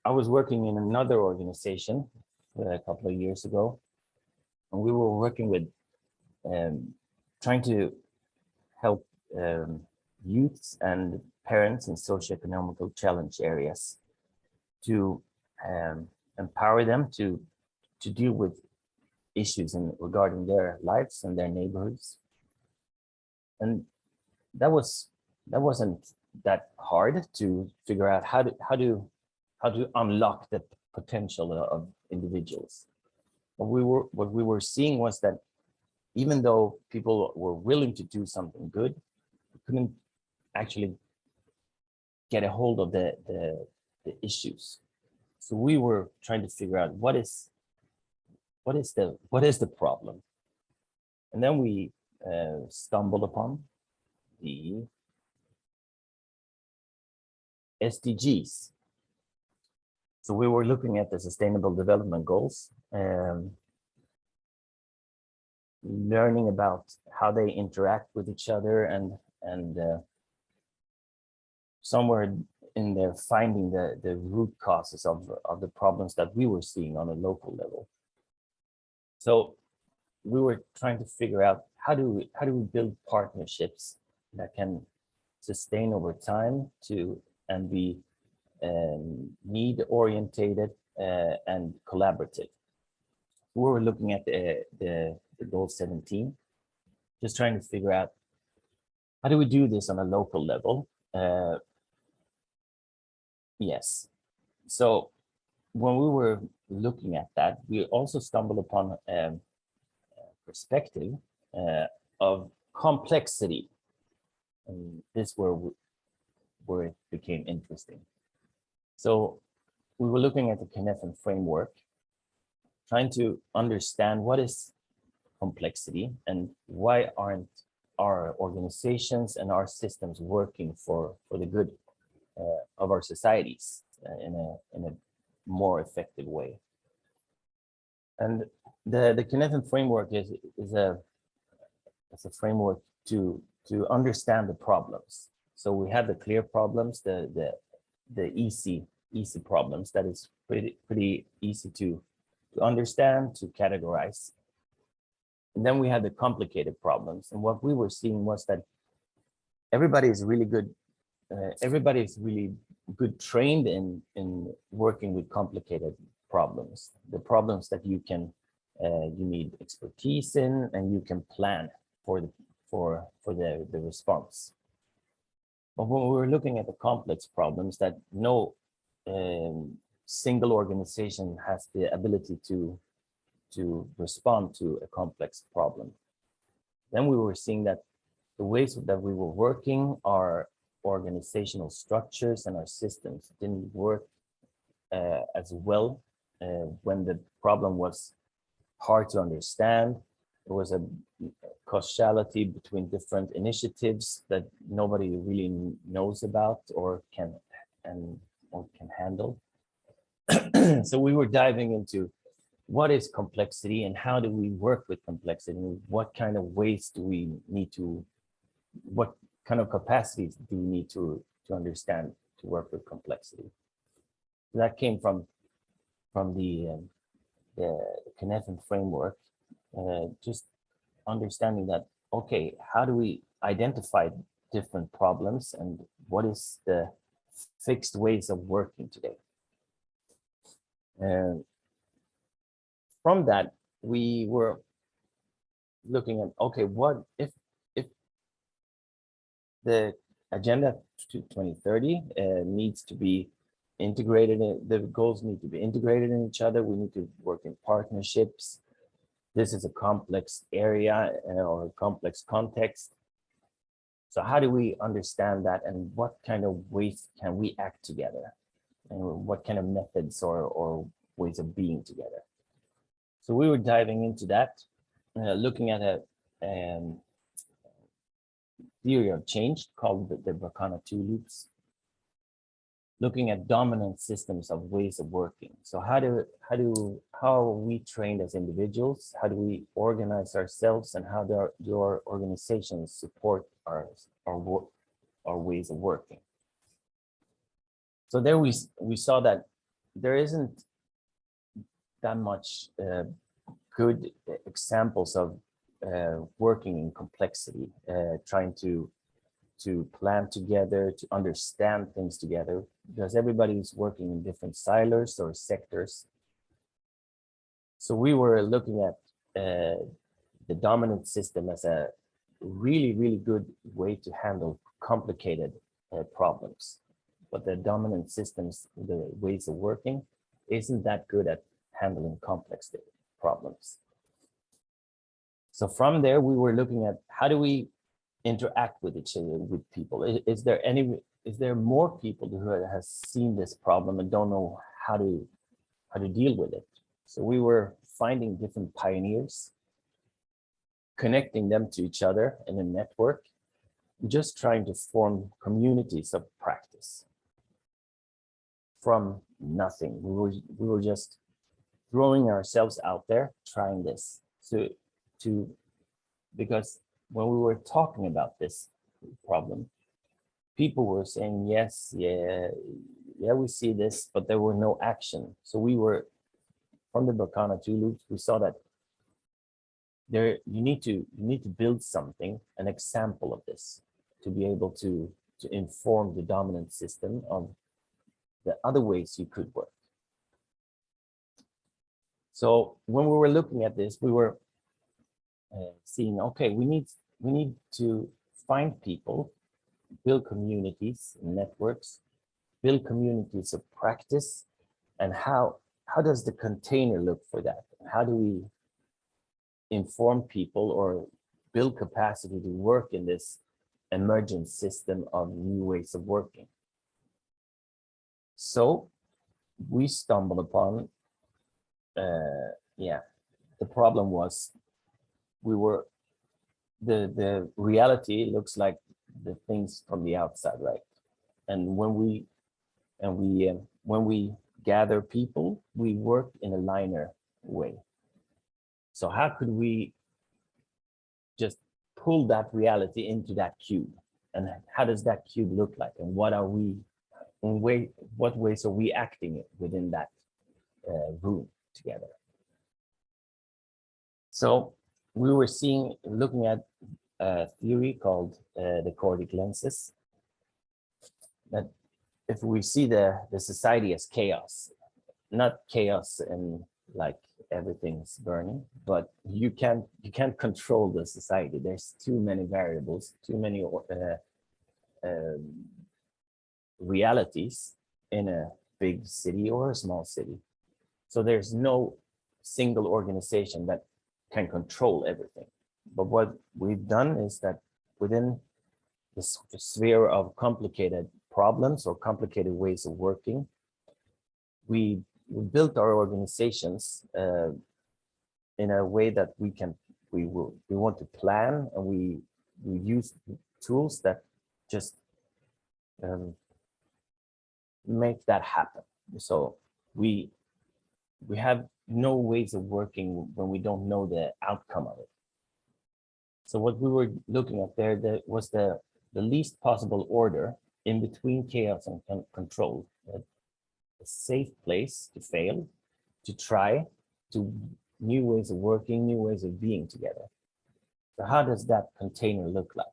I was working in another organization a couple of years ago, and we were working with trying to help youths and parents in socioeconomical challenge areas to empower them to deal with issues regarding their lives and their neighborhoods. And that wasn't that hard to figure out how to unlock the potential of individuals. What we were seeing was that even though people were willing to do something good, we couldn't actually get a hold of the issues. So we were trying to figure out what is the problem. And then we stumbled upon the SDGs. So we were looking at the Sustainable Development Goals, learning about how they interact with each other, and somewhere in there finding the root causes of the problems that we were seeing on a local level. So we were trying to figure out how do we build partnerships that can sustain over time and be need orientated and collaborative. We were looking at the goal 17, just trying to figure out how do we do this on a local level. Yes. So when we were looking at that, we also stumbled upon a perspective of complexity. And this where it became interesting. So we were looking at the Cynefin framework, trying to understand what is complexity and why aren't our organizations and our systems working for the good of our societies in a more effective way. And the Cynefin framework is a framework to understand the problems. So we have the clear problems, the easy problems that is pretty easy to understand, to categorize. And then we have the complicated problems. And what we were seeing was that everybody is really good trained in working with complicated problems, the problems that you need expertise in, and you can plan for the response. But when we were looking at the complex problems that no single organization has the ability to respond to a complex problem, then we were seeing that the ways that we were working, our organizational structures and our systems didn't work as well when the problem was hard to understand. There was a causality between different initiatives that nobody really knows about or can handle. So we were diving into what is complexity and how do we work with complexity? What kind of ways do we need to, what kind of capacities do we need to understand to work with complexity? That came from the Cynefin framework, just understanding that, okay, how do we identify different problems and what is the fixed ways of working today? And from that, we were looking at, okay, what if the agenda to 2030 needs to be integrated, the goals need to be integrated in each other. We need to work in partnerships. This is a complex area or a complex context. So how do we understand that, and what kind of ways can we act together? And what kind of methods or ways of being together? So we were diving into that, looking at a theory of change called the Bracana 2 loops, looking at dominant systems of ways of working. So how are we trained as individuals? How do we organize ourselves, and how do our organizations support our ways of working? So there we saw that there isn't that much good examples of working in complexity, trying to plan together, to understand things together, because everybody's working in different silos or sectors. So we were looking at the dominant system as a really, really good way to handle complicated problems. But the dominant systems, the ways of working, isn't that good at handling complex problems. So from there, we were looking at how do we interact with each other, with people. Is there more people who has seen this problem and don't know how to deal with it? So we were finding different pioneers, connecting them to each other in a network, just trying to form communities of practice from nothing. We were just throwing ourselves out there, trying this. Because when we were talking about this problem, people were saying, yes, yeah, we see this, but there were no action. So we were, from the Berkana 2 loops, we saw that you need to build something, an example of this, to be able to inform the dominant system of the other ways you could work. So when we were looking at this, we were seeing, okay, we need to find people, build communities, networks, build communities of practice, and how does the container look for that? How do we inform people or build capacity to work in this emergent system of new ways of working? So we stumbled upon, the problem was the reality looks like the things from the outside, right? And when we gather people, we work in a linear way. So how could we just pull that reality into that cube? And how does that cube look like? And what ways are we acting within that room together? So we were looking at a theory called the chordic lenses, that if we see the society as chaos, not chaos and like everything's burning, but you can't control the society. There's too many variables, too many realities in a big city or a small city. So there's no single organization that can control everything. But what we've done is that within the sphere of complicated problems or complicated ways of working, we built our organizations in a way that we want to plan, and we use tools that just make that happen. So we have no ways of working when we don't know the outcome of it. So what we were looking at there was the least possible order in between chaos and control, a safe place to fail, to try, to new ways of working, new ways of being together. So how does that container look like?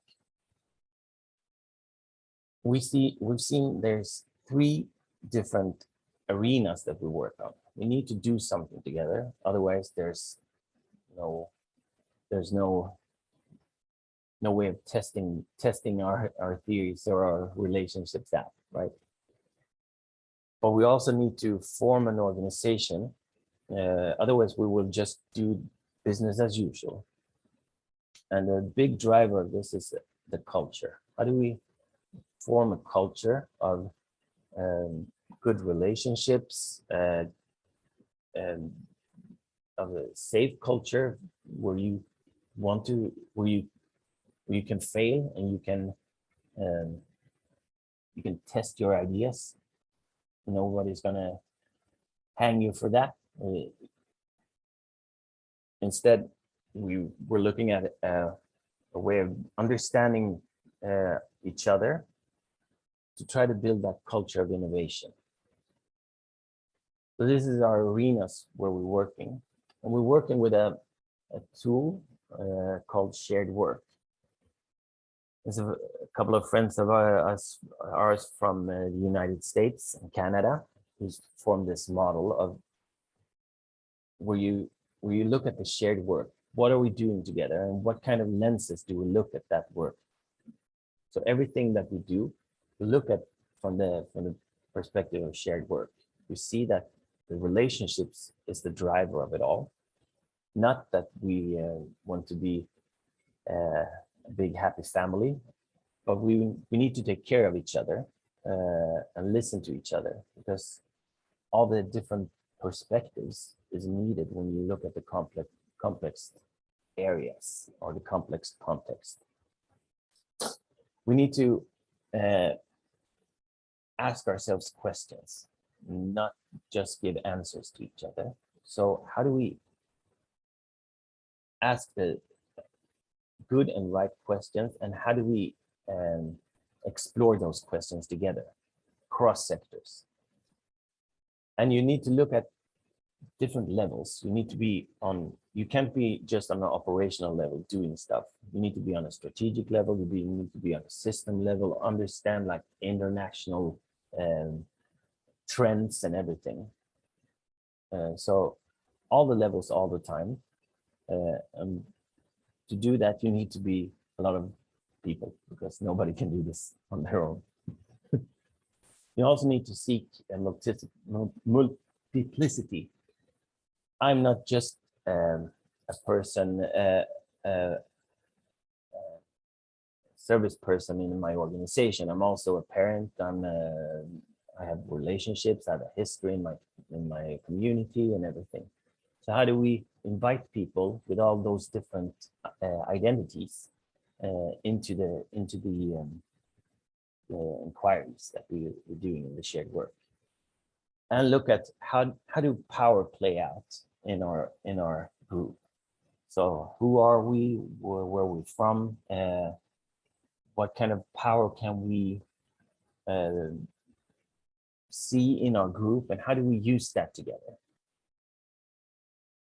We've seen there's 3 different arenas that we work on. We need to do something together, otherwise there's no way of testing our theories or our relationships out, right? But we also need to form an organization, otherwise we will just do business as usual. And the big driver of this is the culture. How do we form a culture of good relationships, and of a safe culture where you can fail and you can test your ideas. Nobody's gonna hang you for that. Instead, we were looking at a way of understanding each other to try to build that culture of innovation. So this is our arenas where we're working. And we're working with a tool called shared work. There's a couple of friends of ours from the United States and Canada who's formed this model of where you look at the shared work. What are we doing together, and what kind of lenses do we look at that work? So everything that we do, we look at from the perspective of shared work. We see that the relationships is the driver of it all. Not that we want to be a big happy family, but we need to take care of each other and listen to each other, because all the different perspectives is needed when you look at the complex areas or the complex context. We need to ask ourselves questions, not just give answers to each other. So how do we ask the good and right questions, and how do we explore those questions together, cross sectors? And you need to look at different levels. You need to be on, you can't be just on an operational level doing stuff. You need to be on a strategic level, you need to be on a system level, understand like international trends and everything. So all the levels all the time. And to do that, you need to be a lot of people, because nobody can do this on their own. You also need to seek a multiplicity. I'm not just a person, service person in my organization. I'm also a parent. I have relationships. I have a history in my community and everything. So how do we invite people with all those different identities into the inquiries that we're doing in the shared work, and look at how do power play out in our group? So who are we? Where are we from? What kind of power can we see in our group, and how do we use that together?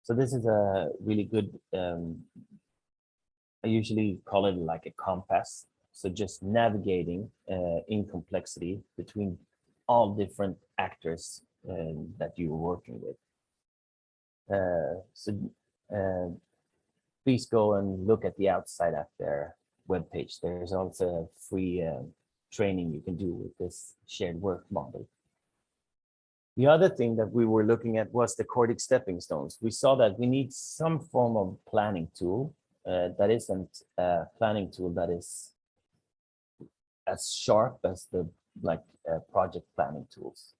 So this is a really good, I usually call it like a compass. So just navigating in complexity between all different actors that you're working with. Please go and look at the Outside App there webpage. There's also a free training you can do with this shared work model. The other thing that we were looking at was the Cordic stepping stones. We saw that we need some form of planning tool that isn't a planning tool that is as sharp as the project planning tools.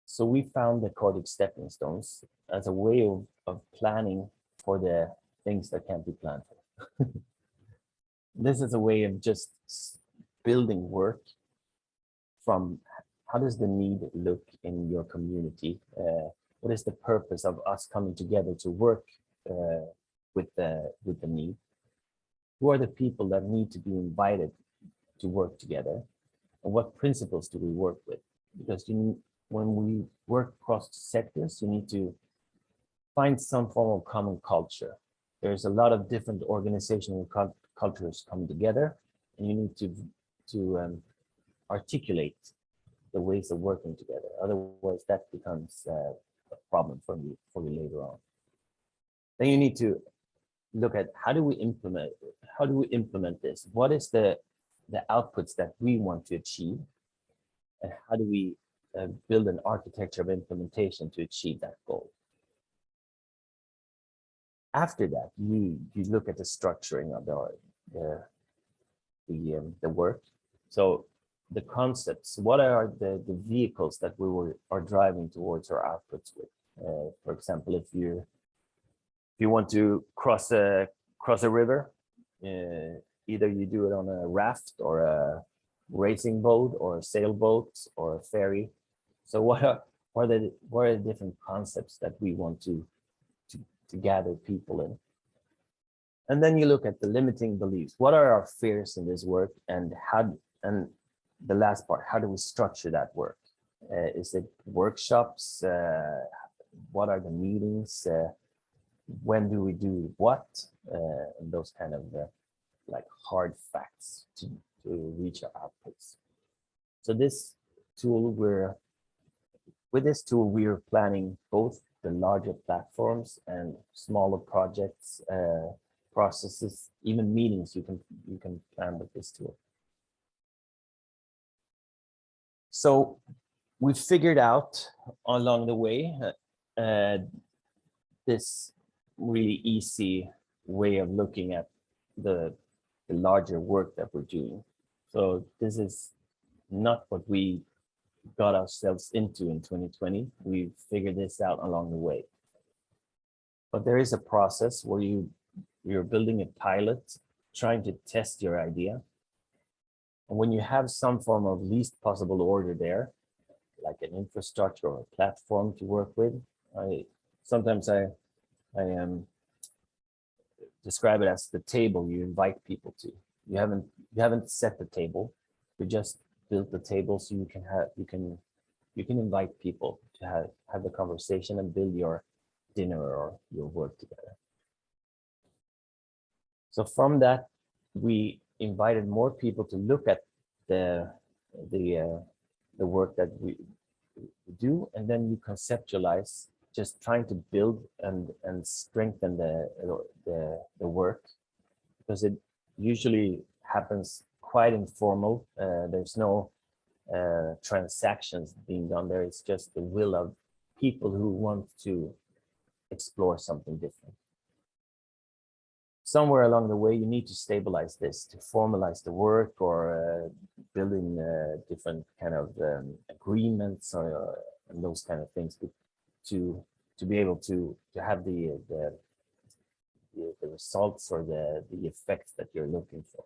So we found the Cordic stepping stones as a way of planning for the things that can't be planned for. This is a way of just building work from how does the need look in your community? What is the purpose of us coming together to work with the need? Who are the people that need to be invited to work together? And what principles do we work with? Because when we work across sectors, you need to find some form of common culture. There's a lot of different organizational cultures coming together, and you need to articulate the ways of working together. Otherwise, that becomes a problem for you later on. Then you need to look at how do we implement this? What is the outputs that we want to achieve, and how do we build an architecture of implementation to achieve that goal? After that, you look at the structuring of the work. So the concepts, what are the vehicles that we are driving towards our outputs with? For example, if you want to cross a river, either you do it on a raft or a racing boat or a sailboat or a ferry. So what are the different concepts that we want to gather people in? And then you look at the limiting beliefs. What are our fears in this work, and the last part, how do we structure that work? Is it workshops? What are the meetings? When do we do what? And those kind of like hard facts to reach our outputs. So this tool, with this tool, we're planning both the larger platforms and smaller projects, processes, even meetings you can plan with this tool. So we figured out along the way this really easy way of looking at the larger work that we're doing. So this is not what we got ourselves into in 2020. We figured this out along the way. But there is a process where you're building a pilot, trying to test your idea. And when you have some form of least possible order there, like an infrastructure or a platform to work with, sometimes I describe it as the table you invite people to. You haven't set the table. You just built the table so you can invite people to have the conversation and build your dinner or your work together. So from that, we invited more people to look at the work that we do, and then you conceptualize, just trying to build and strengthen the work, because it usually happens quite informal. There's no transactions being done there. It's just the will of people who want to explore something different. Somewhere along the way, you need to stabilize this to formalize the work, or building different kind of agreements or and those kind of things to be able to have the results or the effects that you're looking for.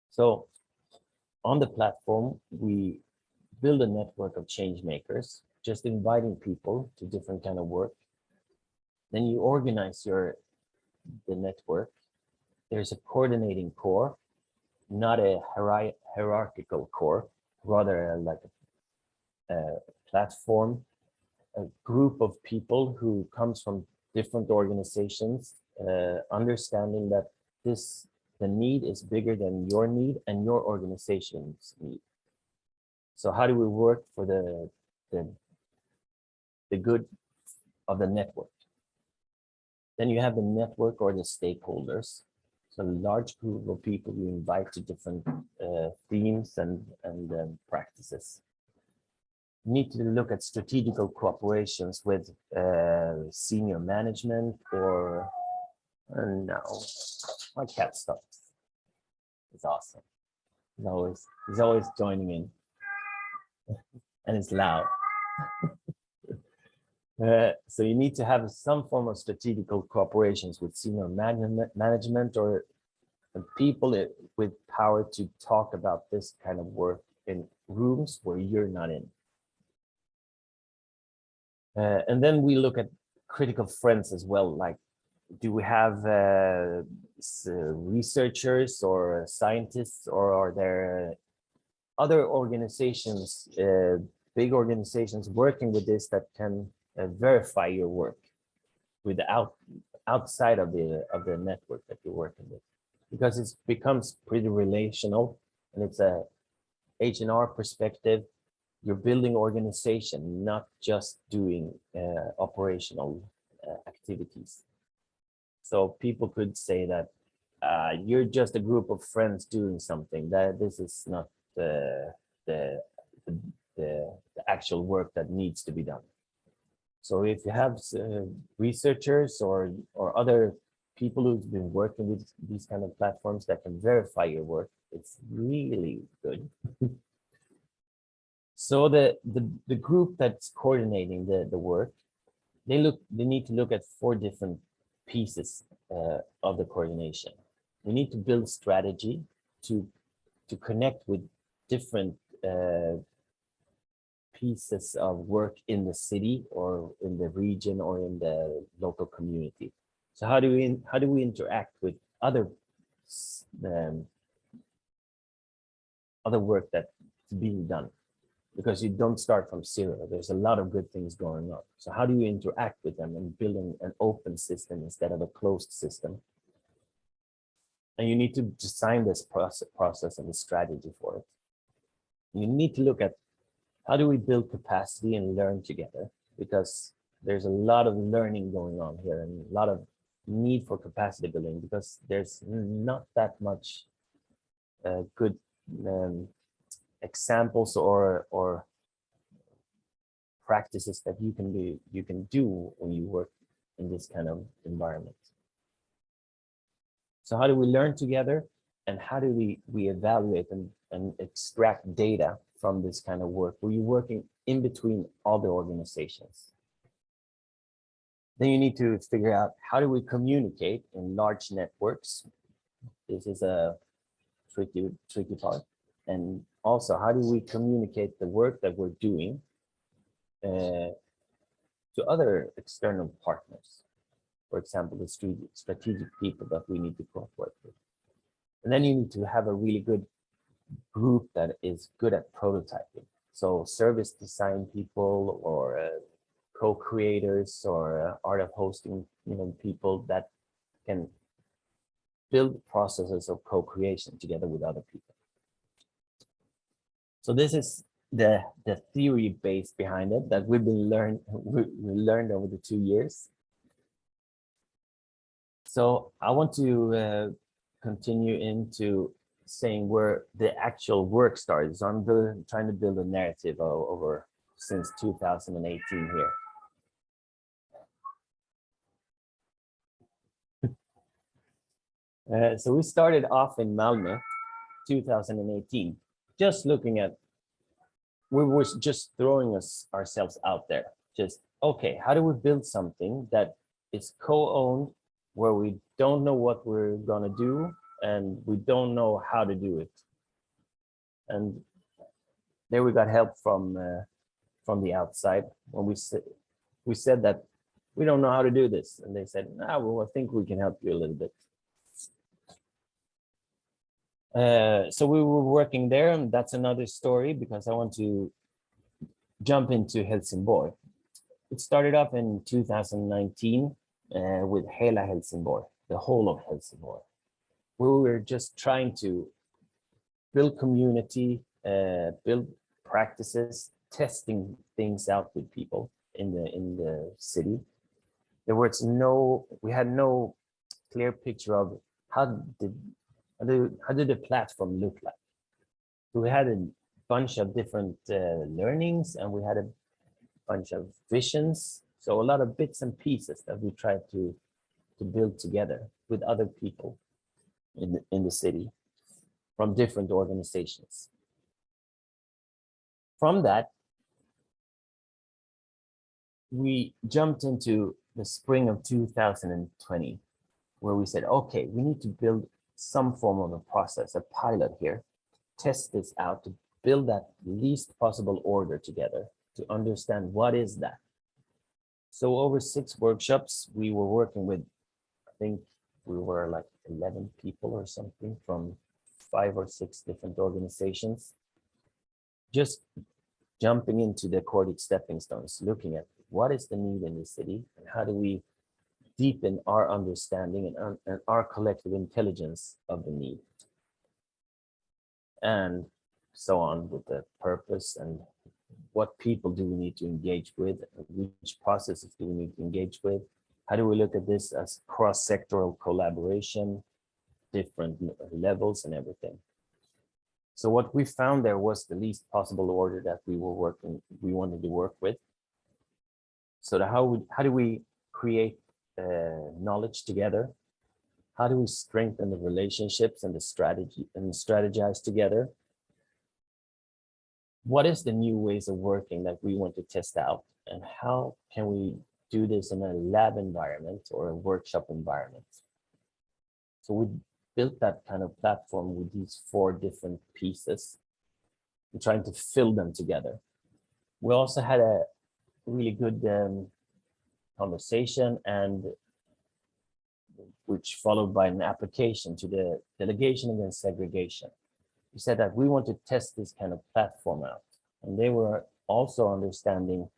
So on the platform, we build a network of change makers, just inviting people to different kind of work. Then you organize the network. There's a coordinating core, not a hierarchical core, rather like a platform, a group of people who comes from different organizations, understanding that the need is bigger than your need and your organization's need. So how do we work for the good of the network? Then you have the network or the stakeholders. So a large group of people you invite to different themes and practices. You need to look at strategical cooperations with senior management, or no, my cat stops. It's awesome. He's always joining in, and it's loud. So you need to have some form of strategical cooperations with senior management or people with power to talk about this kind of work in rooms where you're not in. And then we look at critical friends as well, like, do we have researchers or scientists, or are there other organizations, big organizations working with this that can verify your work outside of the network that you're working with? Because it becomes pretty relational, and it's a H&R perspective. You're building organization, not just doing operational activities. So people could say that you're just a group of friends doing something, that this is not the actual work that needs to be done. So if you have researchers or other people who've been working with these kind of platforms that can verify your work, it's really good. So the group that's coordinating the work, they need to look at 4 different pieces of the coordination. We need to build strategy to connect with different pieces of work in the city or in the region or in the local community. So how do we interact with other work that's being done? because you don't start from zero. There's a lot of good things going on. So how do you interact with them and building an open system instead of a closed system? And you need to design this process and the strategy for it. You need to look at how do we build capacity and learn together, because there's a lot of learning going on here and a lot of need for capacity building, because there's not that much good examples or practices that you can do when you work in this kind of environment. So how do we learn together, and how do we evaluate and extract data from this kind of work where you're working in between all the organizations? Then you need to figure out, how do we communicate in large networks? This is a tricky part. And also, how do we communicate the work that we're doing to other external partners? For example, the strategic people that we need to work with. And then you need to have a really good group that is good at prototyping. So service design people, or co-creators, or art of hosting, people that can build processes of co-creation together with other people. So this is the theory base behind it that we learned over the 2 years. So I want to continue into saying where the actual work started. So I'm trying to build a narrative over since 2018 here. So we started off in Malmö, 2018, just looking at, we were just throwing ourselves out there. Just, okay, how do we build something that is co-owned, where we don't know what we're gonna do and we don't know how to do it? And there we got help from the outside when we said that we don't know how to do this, and they said, well, I think we can help you a little bit. So we were working there, and that's another story, because I want to jump into Helsingborg. It started up in 2019 with Hela Helsingborg, the whole of Helsingborg. We were just trying to build community, build practices, testing things out with people in the city. We had no clear picture of how did the platform look like. We had a bunch of different learnings, and we had a bunch of visions. So a lot of bits and pieces that we tried to build together with other people in the city from different organizations. From that, we jumped into the spring of 2020, where we said, okay, we need to build some form of a process, a pilot here, test this out, to build that least possible order together, to understand what is that. So over 6 workshops, we were working with, I think we were like 11 people or something from 5 or 6 different organizations, just jumping into the Cordic stepping stones, looking at what is the need in the city, and how do we deepen our understanding and our collective intelligence of the need, and so on, with the purpose and what people do we need to engage with, which processes do we need to engage with, how do we look at this as cross-sectoral collaboration, different levels and everything. So what we found there was the least possible order that we wanted to work with. So how do we create knowledge together? How do we strengthen the relationships and the strategy and strategize together? What is the new ways of working that we want to test out, and how can we do this in a lab environment or a workshop environment? So we built that kind of platform with these 4 different pieces and trying to fill them together. We also had a really good conversation, and which followed by an application to the Delegation Against Segregation. We said that we want to test this kind of platform out, And they were also understanding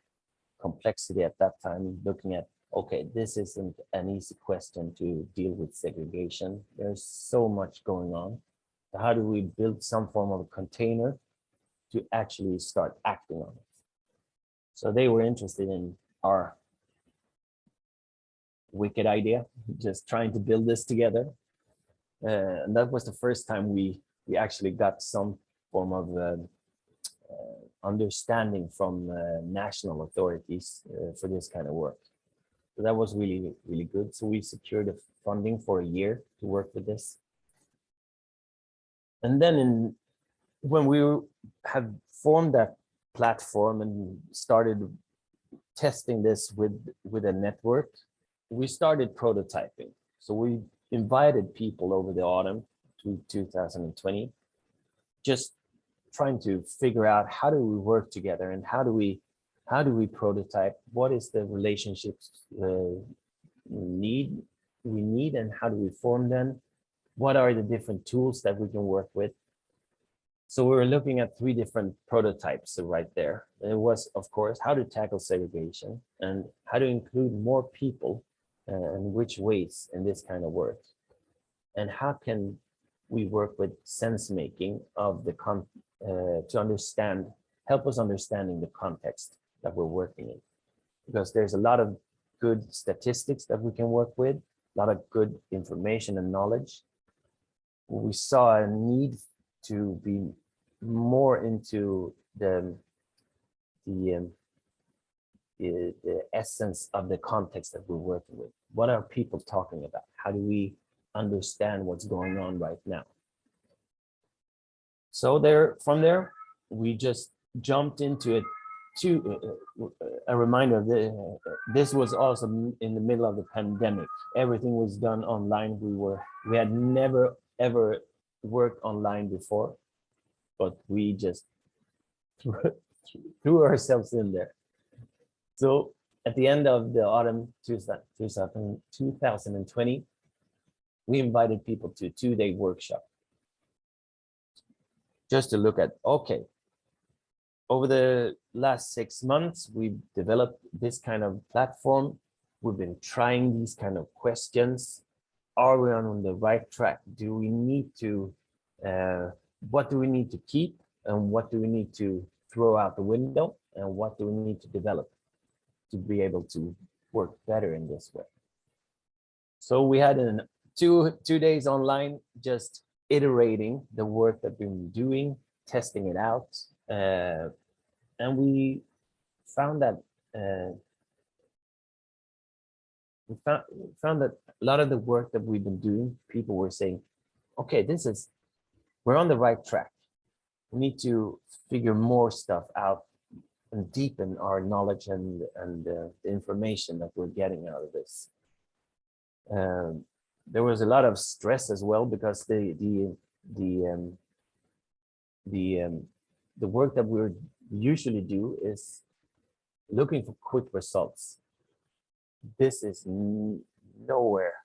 complexity at that time, looking at, okay, this isn't an easy question to deal with segregation. There's so much going on. How do we build some form of a container to actually start acting on it? So they were interested in our wicked idea, just trying to build this together. And that was the first time we actually got some form of understanding from national authorities for this kind of work. So that was really, really good. So we secured the funding for a year to work with this. And then when we have formed that platform and started testing this with a network, we started prototyping. So we invited people over the autumn to 2020, just trying to figure out how do we work together and how do we prototype, what is the relationships we need and how do we form them, what are the different tools that we can work with. So we were looking at 3 different prototypes right there. It was, of course, how to tackle segregation and how to include more people and which ways in this kind of work. And how can we work with sense making of the to understand, help us understanding the context that we're working in. Because there's a lot of good statistics that we can work with, a lot of good information and knowledge. We saw a need to be more into the essence of the context that we're working with. What are people talking about? How do we understand what's going on right now? So from there, we just jumped into it. A reminder, this was also in the middle of the pandemic. Everything was done online. We had never ever worked online before, but we just threw ourselves in there. So at the end of the autumn 2020, we invited people to a 2-day workshop just to look at, okay, over the last 6 months, we've developed this kind of platform. We've been trying these kind of questions. Are we on the right track? Do we need to, what do we need to keep and what do we need to throw out the window and what do we need to develop to be able to work better in this way? So we had two days online, just iterating the work that we've been doing, testing it out. And we found that found that a lot of the work that we've been doing, people were saying, okay, we're on the right track. We need to figure more stuff out and deepen our knowledge and the information that we're getting out of this. There was a lot of stress as well because the work that we usually do is looking for quick results. This is nowhere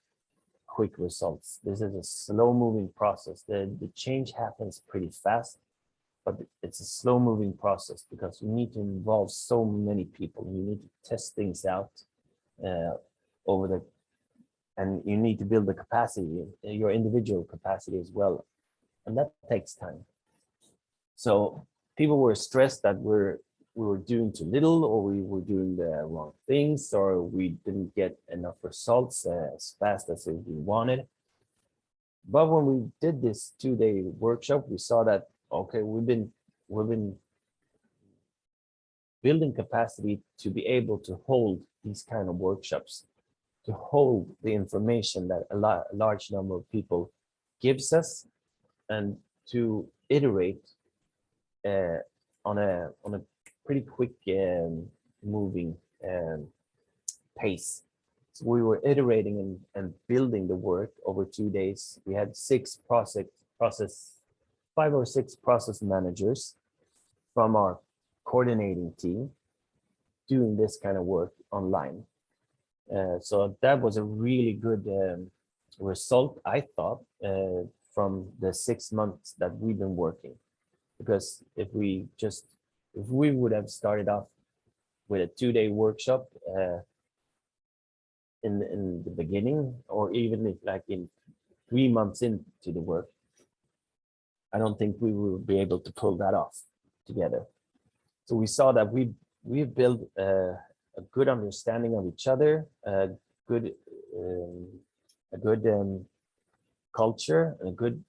quick results. This is a slow-moving process. The change happens pretty fast, but it's a slow-moving process because you need to involve so many people. You need to test things out and you need to build the capacity, your individual capacity as well, and that takes time. So people were stressed that we were doing too little, or we were doing the wrong things, or we didn't get enough results as fast as we wanted. But when we did this 2-day workshop, we saw that, okay, we've been building capacity to be able to hold these kind of workshops, to hold the information that a large number of people gives us, and to iterate on a pretty quick moving pace. So we were iterating and building the work over 2 days. We had 5 or 6 process managers from our coordinating team doing this kind of work online. So that was a really good result, I thought, from the 6 months that we've been working. Because if we just if we would have started off with a 2-day workshop in the beginning, or even if like in 3 months into the work, I don't think we will be able to pull that off together. So we saw that we've built a good understanding of each other, good um, a good culture, and a good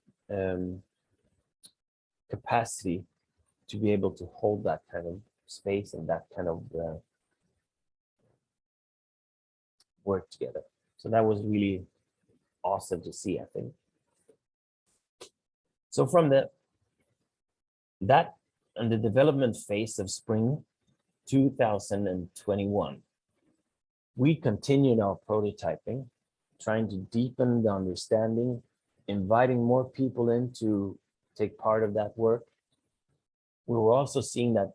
capacity to be able to hold that kind of space and that kind of work together. So that was really awesome to see, I think. So from that and the development phase of spring 2021, we continued our prototyping, trying to deepen the understanding, inviting more people in to take part of that work. We were also seeing that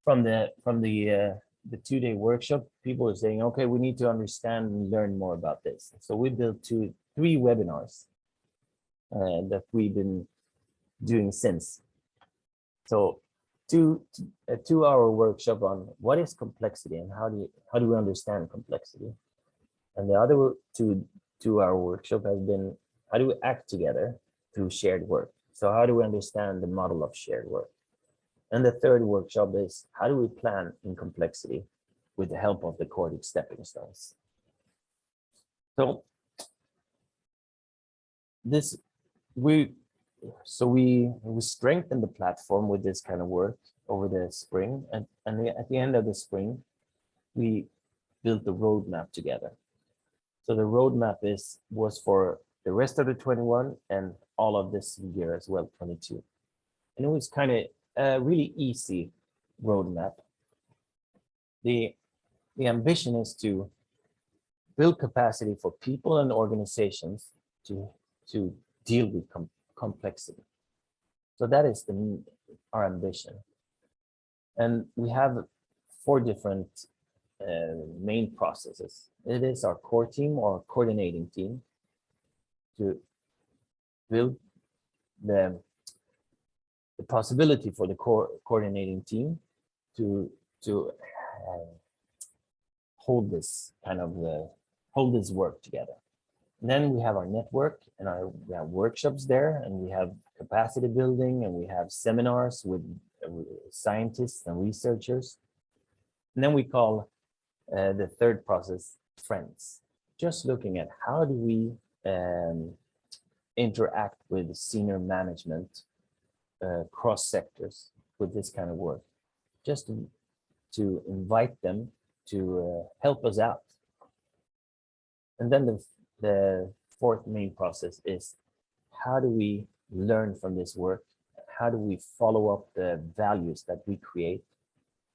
from the 2-day workshop, people were saying, okay, we need to understand and learn more about this. So we built 3 webinars that we've been doing since. So a 2-hour workshop on what is complexity and how do we understand complexity. And the other 2-hour workshop has been how do we act together through shared work. So how do we understand the model of shared work? And the 3rd workshop is how do we plan in complexity with the help of the Cordic stepping stones. So we strengthened the platform with this kind of work over the spring, and at the end of the spring, we built the roadmap together. So the roadmap was for the rest of the 21 and all of this year as well, 22. And it was kind of a really easy roadmap. The ambition is to build capacity for people and organizations to deal with complexity. So that is our ambition. And we have 4 different main processes. It is our core team or coordinating team to build the possibility for the coordinating team to hold this work together. And then we have our network, and we have workshops there, and we have capacity building, and we have seminars with scientists and researchers. And then we call the 3rd process friends, just looking at how do we interact with senior management cross sectors with this kind of work, just to invite them to help us out. And then the 4th main process is how do we learn from this work? How do we follow up the values that we create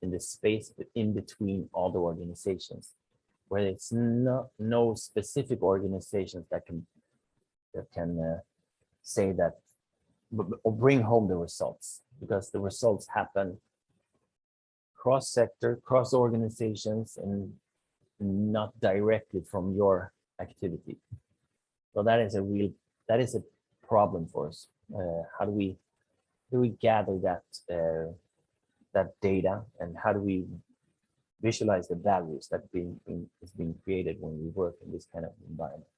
in the space in between all the organizations, where it's no specific organizations that can say that or bring home the results, because the results happen cross sector, cross organizations, and not directly from your activity. So that is a problem for us. How do we gather that data, and how do we visualize the values that is being created when we work in this kind of environment?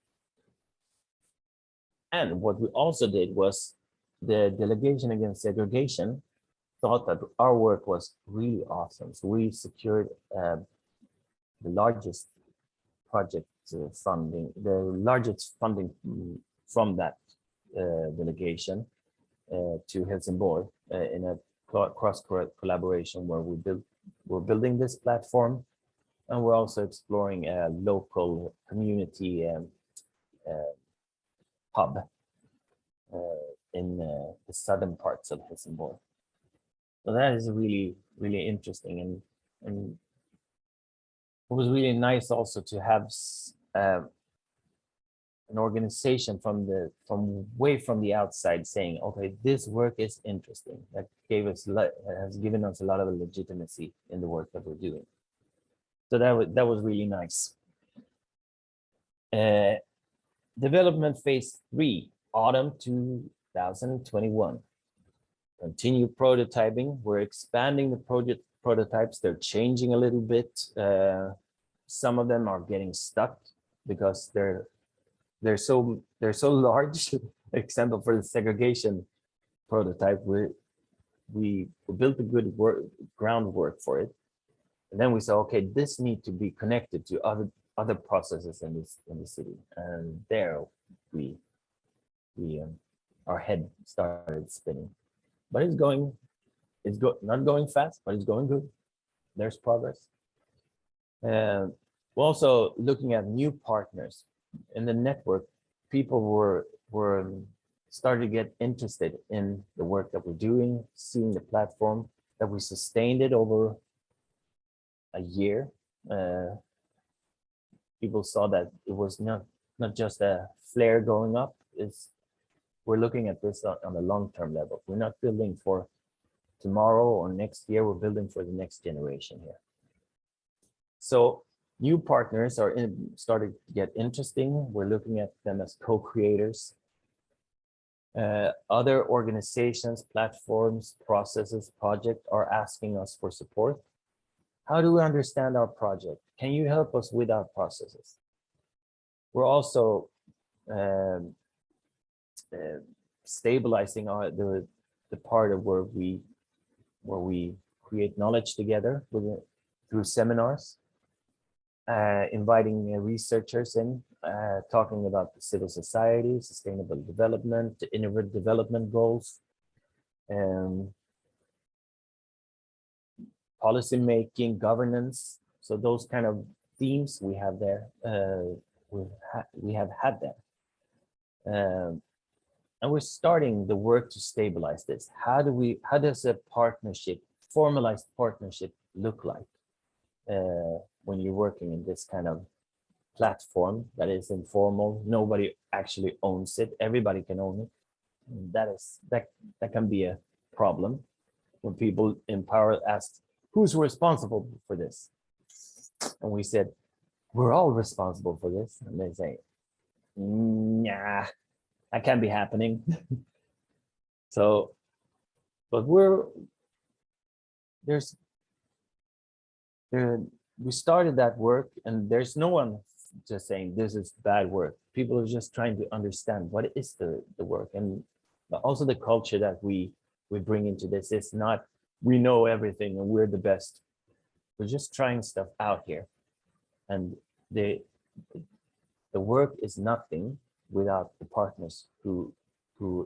And what we also did was the Delegation Against Segregation thought that our work was really awesome. So we secured the largest project funding, the largest funding from that delegation to Helsingborg in a cross collaboration where we're building this platform, and we're also exploring a local community hub in the southern parts of Helsingborg. So that is really, really interesting, and it was really nice also to have an organization from way from the outside saying, okay, this work is interesting. That has given us a lot of legitimacy in the work that we're doing. So that was really nice. Development phase 3, autumn 2021. continue prototyping. We're expanding the project prototypes. They're changing a little bit. Some of them are getting stuck because they're so large. Example for the segregation prototype, we built a good groundwork for it, and then we said, okay, this needs to be connected to other processes in the city, and there we our head started spinning. But not going fast, but it's going good. There's progress. And we're also looking at new partners in the network. People were started to get interested in the work that we're doing, seeing the platform, that we sustained it over a year. People saw that it was not just a flare going up. We're looking at this on a long-term level. We're not building for tomorrow or next year. We're building for the next generation here. So new partners are starting to get interesting. We're looking at them as co-creators. Other organizations, platforms, processes, projects are asking us for support. How do we understand our project? Can you help us with our processes? We're also stabilizing the part of where we create knowledge together through seminars, inviting researchers in, talking about the civil society, sustainable development, the innovative development goals, policy making, governance. So those kind of themes we have there, we have had there. And we're starting the work to stabilize this. How does a partnership, formalized partnership, look like when you're working in this kind of platform that is informal? Nobody actually owns it. Everybody can own it. That can be a problem when people in power ask, who's responsible for this? And we said, we're all responsible for this. And they say, nah, that can't be happening. So, but we started that work, and there's no one just saying this is bad work. People are just trying to understand what is the work, and also the culture that we bring into this. It's not we know everything and we're the best. We're just trying stuff out here, and the work is nothing without the partners who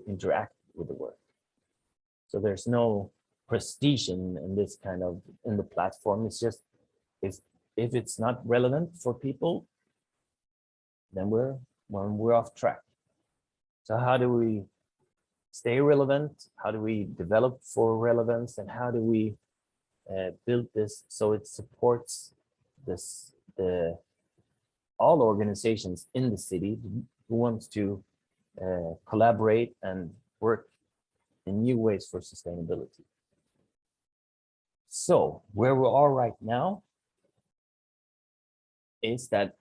interact with the work. So there's no prestige in this kind of in the platform. It's just if it's not relevant for people, then we're off track. So how do we stay relevant? How do we develop for relevance? And how do we build this so it supports all organizations in the city who wants to collaborate and work in new ways for sustainability? So where we are right now is that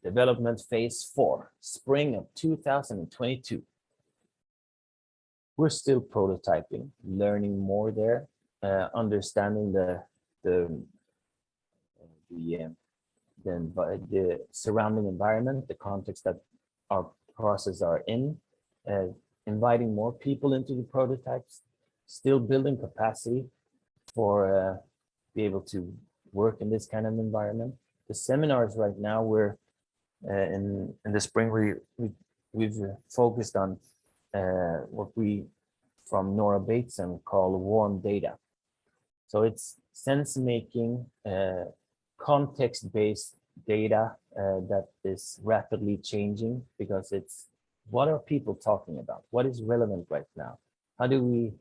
development phase 4, spring of 2022. We're still prototyping, learning more there, understanding the surrounding environment, the context that our processes are in, inviting more people into the prototypes, still building capacity for be able to work in this kind of environment. The seminars right now, we're in the spring, we've focused on what we from Nora Bateson call warm data. So it's sense making, context-based data that is rapidly changing, because it's what are people talking about? What is relevant right now? How do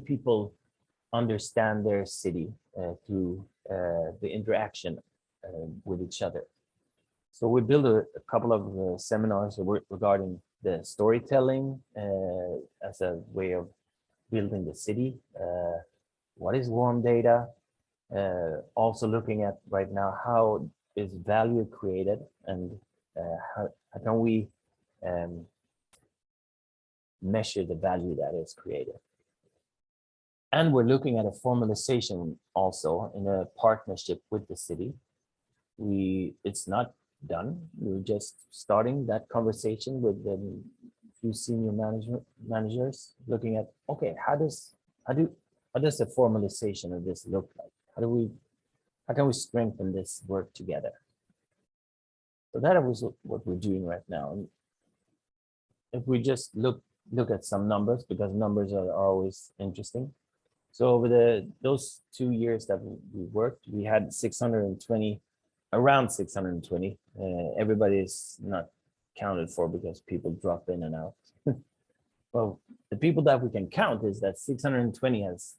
people understand their city through the interaction with each other? So we built a couple of seminars regarding the storytelling as a way of building the city. What is warm data? Also looking at right now, how is value created, and how can we measure the value that is created? And we're looking at a formalization also in a partnership with the city. It's not done. We're just starting that conversation with the few senior managers, looking at, okay, how does the formalization of this look like? How can we strengthen this work together? So that was what we're doing right now. And if we just look at some numbers, because numbers are always interesting. So over those 2 years that we worked, we had 620, around 620. Everybody is not counted for because people drop in and out. Well, the people that we can count is that 620 has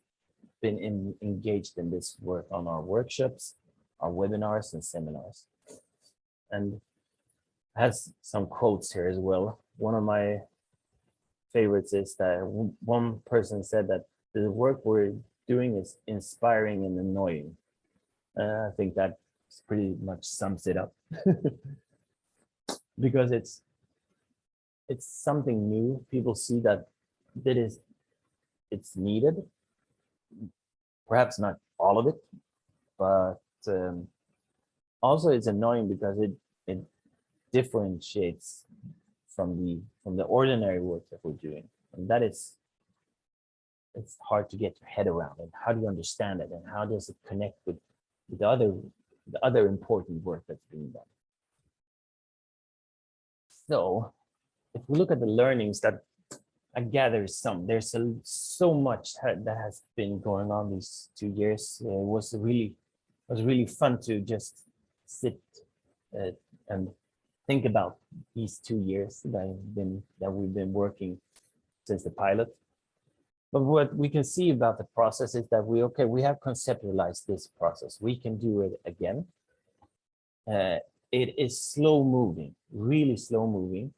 been engaged in this work on our workshops, our webinars and seminars. And has some quotes here as well. One of my favorites is that one person said that the work we're doing is inspiring and annoying. I think that pretty much sums it up. Because it's something new. People see that it's needed. Perhaps not all of it, but also it's annoying because it differentiates from the ordinary work that we're doing, and that it's hard to get your head around. And how do you understand it, and how does it connect with the other important work that's being done? So if we look at the learnings that I gather, there's so much that has been going on these 2 years. It was really fun to just sit and think about these 2 years that we've been working since the pilot. But what we can see about the process is that we have conceptualized this process. We can do it again. It is slow moving, really slow moving,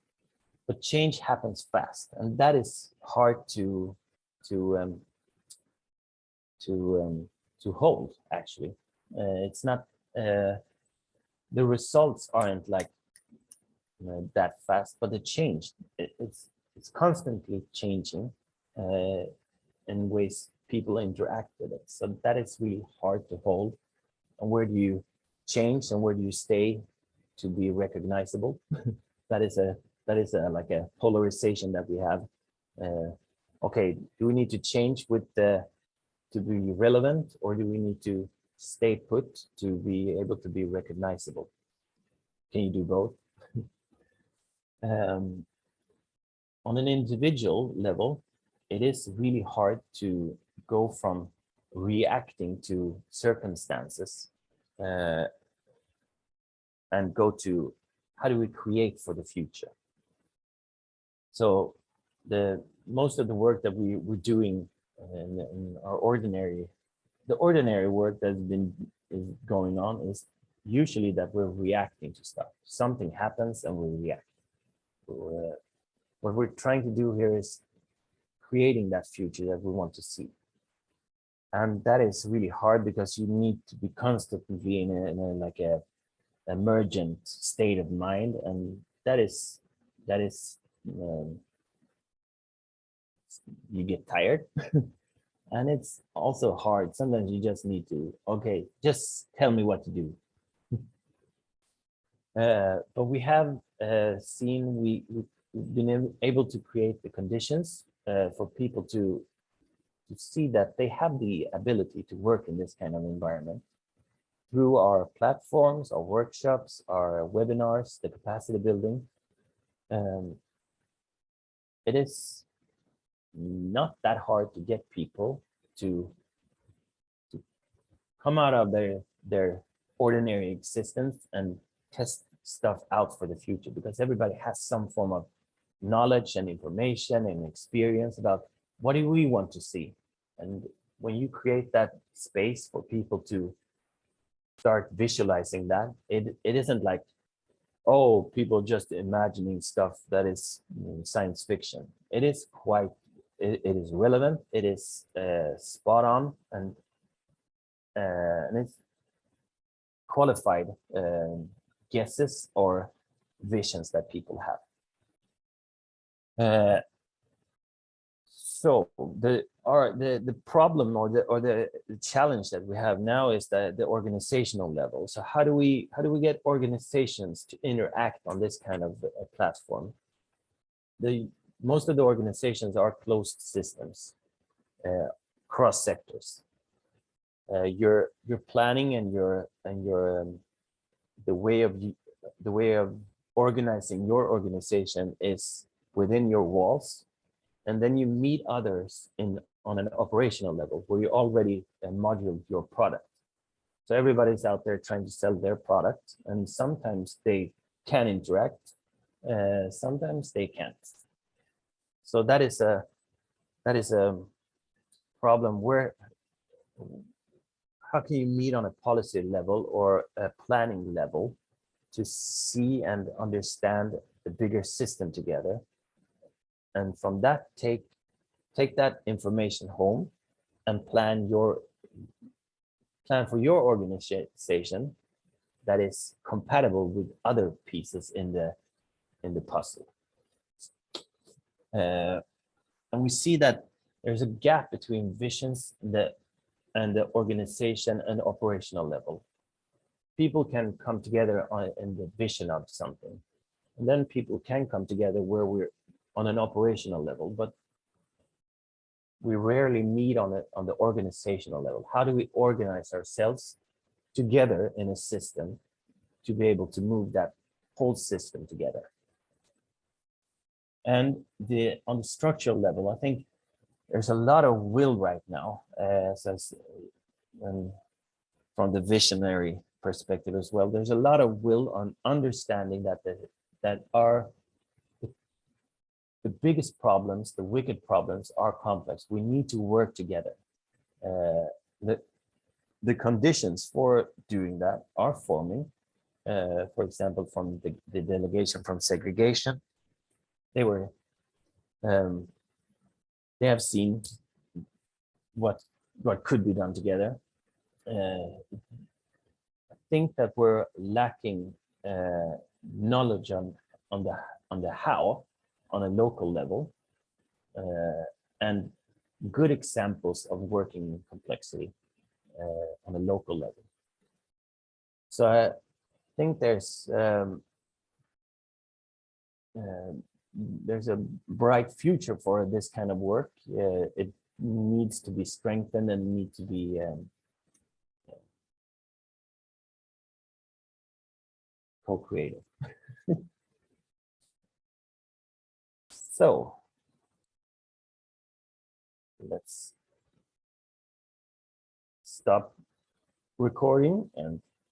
but change happens fast, and that is hard to hold. Actually, it's not. The results aren't like that fast, but the change it's constantly changing in ways people interact with it. So that is really hard to hold. And where do you change and where do you stay to be recognizable? that is like a polarization that we have. Okay, do we need to change to be relevant, or do we need to stay put to be able to be recognizable? Can you do both? On an individual level, it is really hard to go from reacting to circumstances and go to how do we create for the future. So most of the work that we're doing in our ordinary work that's is going on is usually that we're reacting to stuff. Something happens and we react. What we're trying to do here is creating that future that we want to see. And that is really hard because you need to be constantly in a emergent state of mind, and that is you get tired. And it's also hard. Sometimes you just need to, okay, just tell me what to do. But we have we've been able to create the conditions for people to see that they have the ability to work in this kind of environment through our platforms, our workshops, our webinars, the capacity building. It is not that hard to get people to come out of their ordinary existence and test stuff out for the future, because everybody has some form of knowledge and information and experience about what do we want to see. And when you create that space for people to start visualizing that, it isn't like, oh, people just imagining stuff that is science fiction. It is it is relevant, it is spot on, and it's qualified guesses or visions that people have. So the problem or the challenge that we have now is the organizational level. So how do we get organizations to interact on this kind of platform? Most of the organizations are closed systems, cross sectors. Your planning and your the way of organizing your organization is within your walls, and then you meet others on an operational level where you already module your product. So everybody's out there trying to sell their product, and sometimes they can interact, sometimes they can't. So that is a problem. Where how can you meet on a policy level or a planning level to see and understand the bigger system together, and from that take that information home and plan for your organization that is compatible with other pieces in the puzzle. And we see that there's a gap between visions and the organization and operational level. People can come together in the vision of something, and then people can come together where we're on an operational level, but we rarely meet on the organizational level. How do we organize ourselves together in a system to be able to move that whole system together? And on the structural level, I think there's a lot of will right now, from the visionary perspective as well. There's a lot of will on understanding that the biggest problems, the wicked problems, are complex. We need to work together. The conditions for doing that are forming. For example, from the delegation from segregation, they have seen what could be done together. I think that we're lacking knowledge on the how on a local level, and good examples of working in complexity on a local level. So I think there's a bright future for this kind of work. It needs to be strengthened and need to be co-creative. So let's stop recording and